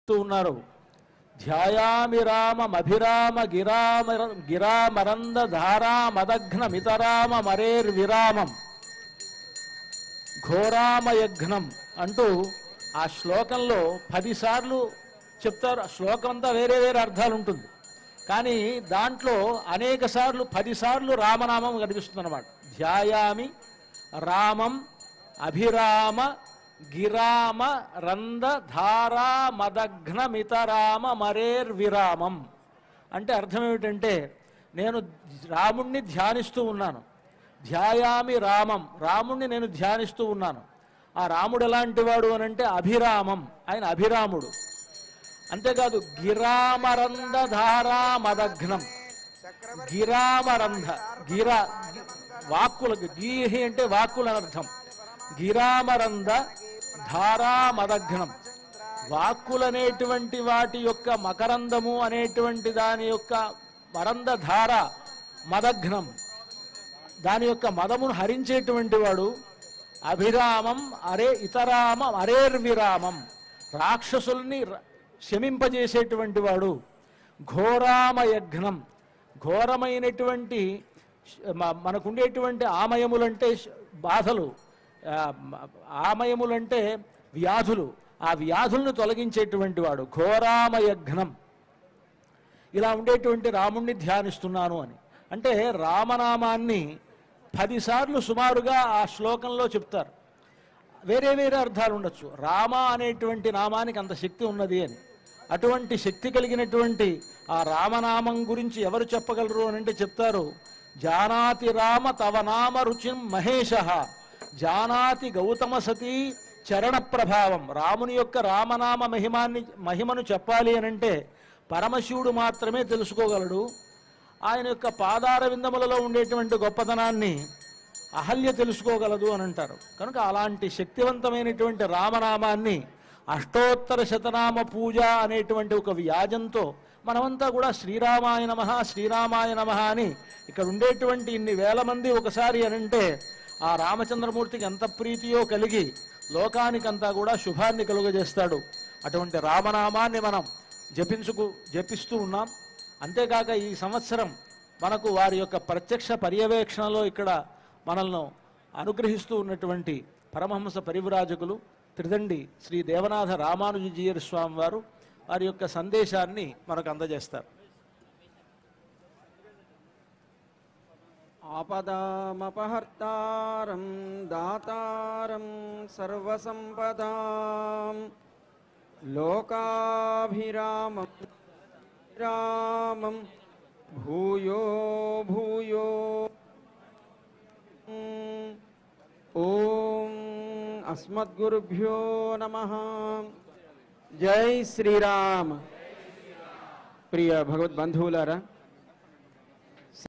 చెప్తూ ఉన్నారు. ధ్యాయామి రామమభిరామ గిరామరంద ధారామదఘ్నమితరామ మరేర్విరామం ఘోరామయఘ్నం అంటూ ఆ శ్లోకంలో 10 సార్లు చెప్తారు. శ్లోకం అంతా వేరే వేరే అర్థాలు ఉంటుంది, కానీ దాంట్లో అనేక సార్లు 10 సార్లు రామనామం కనిపిస్తుంది అన్నమాట. ధ్యాయామి రామం అభిరామ గిరామ రంద ధారా మదఘ్నమితరామ మరేర్విరామం అంటే అర్థం ఏమిటంటే, నేను రాముణ్ణి ధ్యానిస్తూ ఉన్నాను. ధ్యాయామి రామం, రాముణ్ణి నేను ధ్యానిస్తూ ఉన్నాను. ఆ రాముడు ఎలాంటి వాడు అని అంటే అభిరామం, ఆయన అభిరాముడు. అంతేకాదు గిరామరంధ ధారా మదఘ్నం, గిరామరంధ గిర వాక్కులకు, గీహి అంటే వాక్కులని అర్థం. గిరామరంధ ధారా మదఘ్నం, వాక్కులనేటువంటి వాటి యొక్క మకరందము అనేటువంటి దాని యొక్క మరంద ధార మదఘ్నం, దాని యొక్క మదమును హరించేటువంటి వాడు. అభిరామం ఇతరామ అరేర్విరామం, రాక్షసుల్ని శమింపజేసేటువంటి వాడు. ఘోరామయఘ్నం, ఘోరమైనటువంటి మనకుండేటువంటి ఆమయములంటే బాధలు, ఆమయములంటే వ్యాధులు, ఆ వ్యాధులను తొలగించేటువంటి వాడు. ఘోరామయఘ్నం, ఇలా ఉండేటువంటి రాముణ్ణి ధ్యానిస్తున్నాను అని అంటే రామనామాన్ని 10 సార్లు సుమారుగా ఆ శ్లోకంలో చెప్తారు. వేరే వేరే అర్థాలు ఉండొచ్చు. రామ అనేటువంటి నామానికి అంత శక్తి ఉన్నది అని. అటువంటి శక్తి కలిగినటువంటి ఆ రామనామం గురించి ఎవరు చెప్పగలరు అని అంటే చెప్తారు. జానాతి రామ తవ నామ రుచిం మహేశ, జానాతి గౌతమ సతీ చరణ ప్రభావం. రాముని యొక్క రామనామ మహిమను చెప్పాలి అనంటే పరమశివుడు మాత్రమే తెలుసుకోగలడు. ఆయన యొక్క పాదార విందములలో ఉండేటువంటి గొప్పతనాన్ని అహల్య తెలుసుకోగలదు అని అంటారు. కనుక అలాంటి శక్తివంతమైనటువంటి రామనామాన్ని అష్టోత్తర శతనామ పూజ అనేటువంటి ఒక వ్యాజంతో మనమంతా కూడా శ్రీరామాయ నమః శ్రీరామాయ నమః అని ఇక్కడ ఉండేటువంటి ఇన్ని వేల మంది ఒకసారి అనంటే ఆ రామచంద్రమూర్తికి ఎంత ప్రీతియో కలిగి లోకానికంతా కూడా శుభాన్ని కలుగజేస్తాడు. అటువంటి రామనామాన్ని మనం జపిస్తూ ఉన్నాం. అంతేకాక ఈ సంవత్సరం మనకు వారి యొక్క ప్రత్యక్ష పర్యవేక్షణలో ఇక్కడ మనల్ని అనుగ్రహిస్తూ ఉన్నటువంటి పరమహంస పరివ్రాజకులు త్రిదండి శ్రీ దేవనాథ రామానుజీయర్ స్వామి వారు వారి యొక్క సందేశాన్ని మనకు అందజేస్తారు. ఆపదామపహర్తారం దాతారం సర్వసంపదాం లోకాభిరామం రామం భూయో భూయో ఓం అస్మద్గురుభ్యో నమః. జై శ్రీరామ్. ప్రియ భగవద్బంధువులారా,